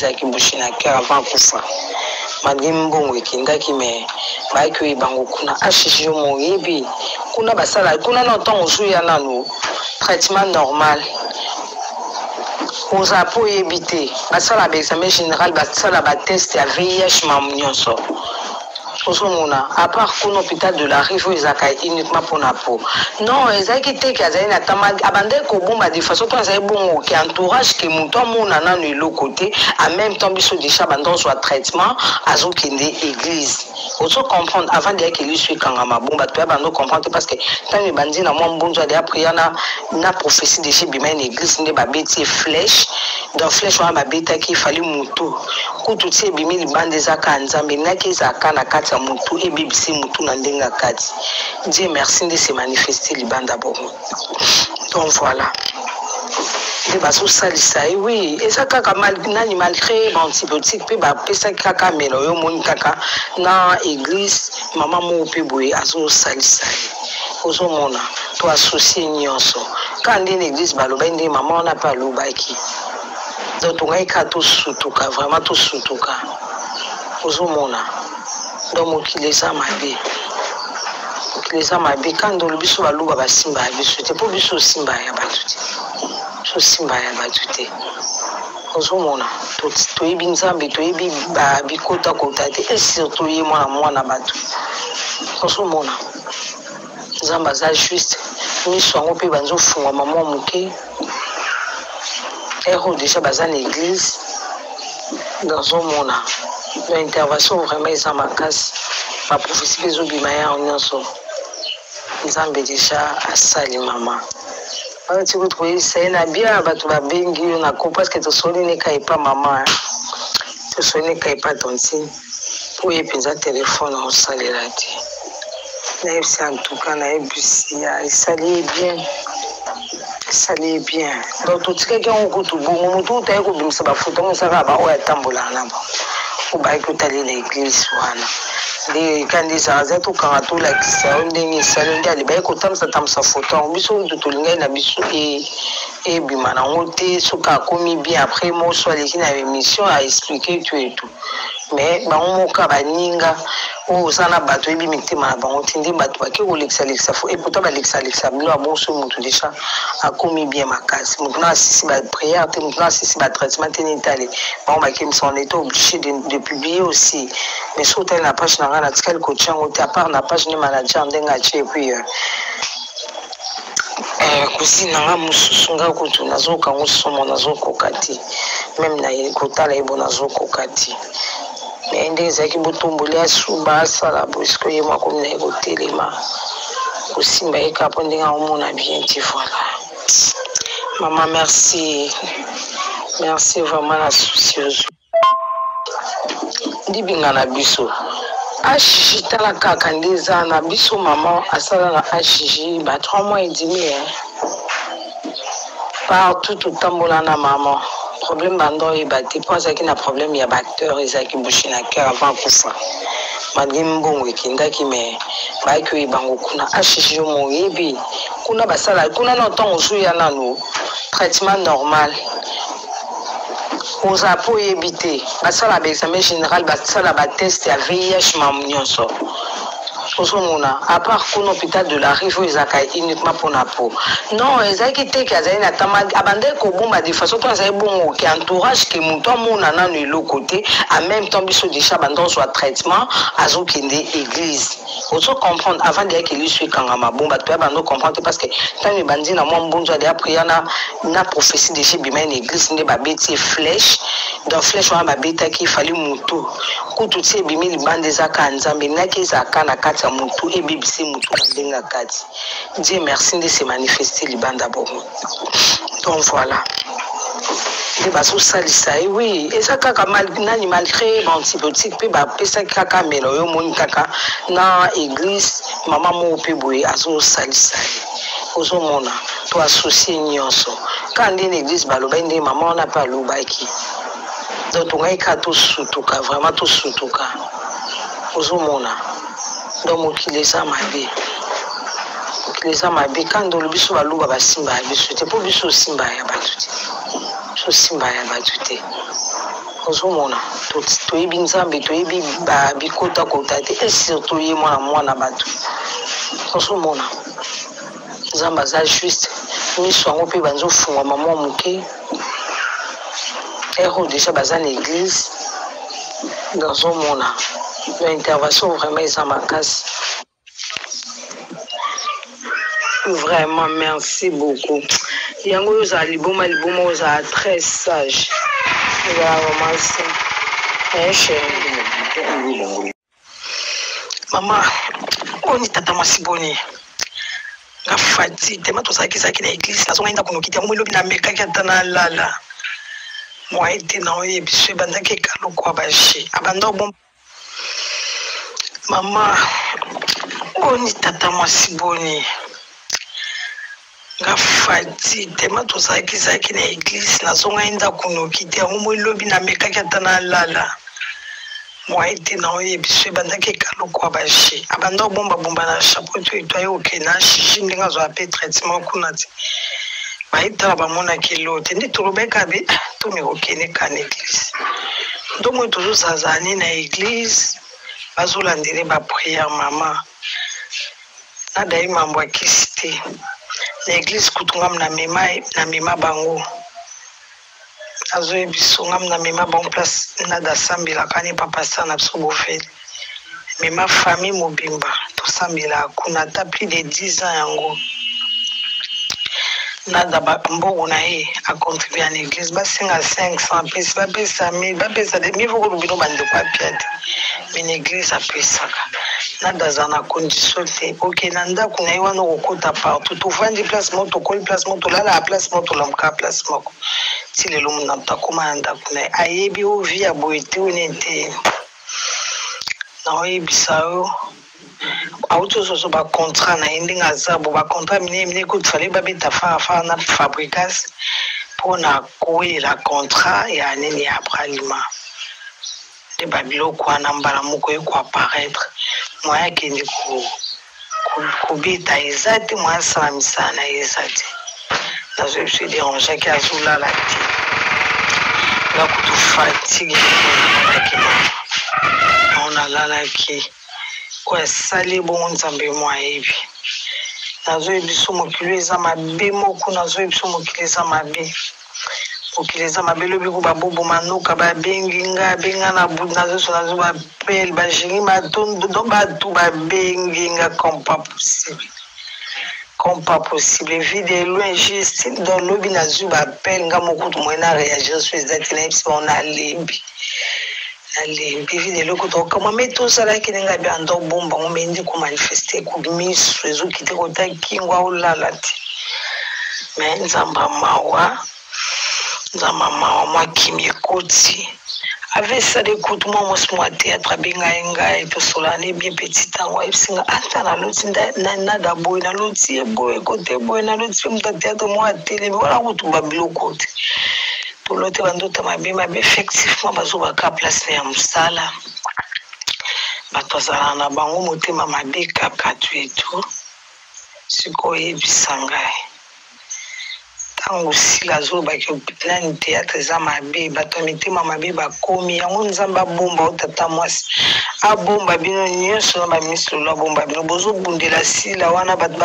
ezaki bouché na cœur avant kufa malgré mbongo ekendaki mais bayaki oyebango kuna ashiji yo moyebi kuna basala kuna na ntango ozuya nano traitement normal oza po oyebi te basala baexamen général basala bateste ya VIH mamu nyonso ozomona à part kuna hôpital de la rive oyo ezalaka uniquement mpona po non ezalaki te ke azali na tama abandaki kobomba de façon to azali bongo ke entourage ke moto amona nano eloko te en même temps biso déjà banda ozwa traitement azokende église ozo comprendre avant deyaki eliso ekangama bon bato ya bando comprendre te parce que ntango ebandi na mwa mbonzo adeya priya na prophétie déjà ebima na église nde babeti flèche dans flèche wana babetaki efali motu kutu ti ebimi libanda ezaka nzambe naki ezalaka na kati ya motu ebebisi motu na ndenge kati Dieu merci de se manifester libanda bongo donc voilà de bazosalisa ye oui eza kaka nani malgré baantibiotique mpe bapesaki kaka melo oyo omoni kaka na église mama moko mpe boye azosalisa ye ozomona to associe nyonso ka nde na église balobai nde mama wana mpe alobaki donc tongai ka tosutuka vraiment tosutuka ozomona donc mokili eza mabe eza mabe kandi olobi biso baloba basimba ya biso te mpo biso osimba ya bato te biso osimba ya bato te ozomona toyebi nzambe toyebi bikotakota te esurtout ye mwana bato ozomona nzambe aza juste miso yango mpe banzofungwama mwa moke ero déjà baza na église nazomona intervention vraiment eza makasi baprophétie mpe ezobima yango nyonso nzambe déjà asali mama ati kotoyebisa ye na bia bato babengi yo na ko parce que tosoli neka epa mama tosoli neka epa tontine mpo ye mpenza telefone osalela te nayebisi antuka nayebisi ya esali ye bien esali ye bien donc totikaki yango kutu bongo motu otaye kobimisa bafoto mosaka baoyo atambolaka na bango obayaki otalela eglise wana nde kandi ezala tokanga tolakisa yo ndenge esali nde alibaye kotambusa foto yango biso kutu tolingai na biso ebima nango te soki akomi bien après moso aleki na émission aexplike tu et tout mais bango moka baninga oyo oza na bato oyebi mitema na bango te nde bato bake kolekisa fo eputa balekisa bilo ya bonso motu déjà akomi bien makasi motu na asisi baprière te motu na asisi batraitement te netale bango bakemisa on était obligé de publier aussi mais so otali na page na ngai natikali kotia yango te apart na page ne manager ndenge atie epuis kusina nga mosusu nga kutu nazokango somo nazokoka te meme na kotala ebo nazokoka te mais nde ezalaki botomboli asuba asala bosiko ye mwakomi na ye kotelema kosimba ye ka mpo ndenge aomona bien te voilà mama merci vraiment na soucieuse ndibinga na biso ashiji tala kaka nde eza na biso mama asala na ashiji ba 3 mois et demi partout totambola na mama problème bando oyeba te mpo azalaki na problème ya bacteur ezalaki bouché na cœur avant kufa malgré mbongo ekendaki mais bayaki oyebango kuna ashiji yo moyebi kuna basala kuna na ntango ozuya nano traitement normal oza po oyebi te basala baexamen général basala bateste ya VIH mamu nyonso ozomona à part kuna hôpital de la rive oyo ezalaka uniquement mpona po non ezalaki te ke azali na tama abandaki kobomba de façon to azali bongo ke entourage ke moto amona nano eloko te en même temps biso déjà banda ozwa traitement azokende église ozo comprendre avant deyaki eliso ekangama bon bato ya bando comprendre te parce que ntango ebandi na mwa mbonzo adeya priya na prophétie déjà ebima na église nde babeti flèche dans flèche wana babetaki efali motu kutu ti ebimi libanda ezaka nzambe naki ezalaka na kati ya motu ebebisi motu na ndenge kati Dieu merci de se manifester libanda bongo donc voilà de bazosalisa ye oui eza kaka nani malgré baantibiotique mpe bapesaki kaka melo oyo omoni kaka na église mama moko mpe boye azosalisa ye ozomona to associe nyonso ka nde na église balobai nde mama wana mpe alobaki donc tongai ka tosutuka vraiment tosutuka ozomona donc mokili eza mabe kandi olobi biso baloba basimba ya biso te mpo biso osimba ya bato te biso osimba ya bato te ozomona toyebi nzambe toyebi bikota kota te et surtout ye mwana bato ozomona nzambe aza juste miso yango mpe banzofungwama mwa moke ero déjà baza na église nazomona l'intervention vraiment eza makasi. Vraiment merci beaucoup yango oyo ozala liboma ozala très sage ozala vraiment mama oni tata mwasi boni nga fati tema tozalaki na église nazonga nda kunokiti yango elobi namekaki ata nalala mwa ete na oyo biso ebandaki ekaloko ya baje abanda obomba mama oni tata mwasi boni nga fati tema tozalaki na église nazonga nda kunokiti yango elobi namekaki ata nalala mwa ete na oyo biso ebandaki ekaloko ya baje abanda obomba na chapeau to etoye oke na shishi ndenge azwa pe traitement kuna te baitala bamonaki elote nde tolobeka be tomekokende ka na église ntongo tozozazani na église bazolandele bapriere mama nadayi mambo ya kisi te na église kutungamu na mema bango azoyebiso ngamu na mema bango place nadasambelaka ne papa sa na biso bofele mema famille mobimba tosambelaka kuna ata plus de 10 ans yango nada mbogo na ye acontribue na église basenga 500 pesi bapesa 1000 bapesa 2000 vokolubino bandeko apia te mais na église apesaka nada aza na condition te oke na ndako na ye wana okokota partout tovandi place moko tokoli place moko tolala ya place moko tolamuka place moko ti lelo muna takoma na ndako na ye ayebi ovi ya boye te one te na oyebisa yo auti ozozo bacontrat na ye ndenge aza bo bacontrat minene kuti fale babeta farafara na fabricas mpona kowelela contrat ya nini ya bralima nde babiloko wana mbala moko ekoapparaître moya akende kobeta eza te moya asala misala na ye eza te nazoyebi so edérangeaki azolala te nga kutu fatigue eaki onalalaki ko asali bongo nzambe mo ayebi nazoyebi so mokili eza mabe moko nazoyebi so mokili eza mabe lobi ko babobo manuka babengi nga abenga na butu nazoso nazo bapele bagéri matondo do bato babengi nga comme pas possible vie de loin juste dans lobi nazwi bapele nga mokutu moye na réagir so eza te nayebisi bao nalembi vie de loko tokama me tosalaki ndenge abi anda obomba ngo me ndi komanifeste komiso ezokite kota kingo aolala te me nzamba mawa mwa kimi ekoti avesa de kutu mwa mosi mwa théâtre abenga ye ngai tosolane bien petit tango ayebisinga ata naloti nada boye naloti ye boye kote boye naloti ye muta théâtre mwa atelemi wala kutu babiloko te tolote bandota mabe effectivement bazobaka place na ya mosala bato azala na bango motema mabe kaka tu etu sikoyo oyebisa ngai ntango osila azolobaki nani théâtre eza mabe bato ya mitema mabe bakomi yango nzambe abomba otata mwasi abomba bino nyonso na bamisolo abomba bino bozobundela sila wana bato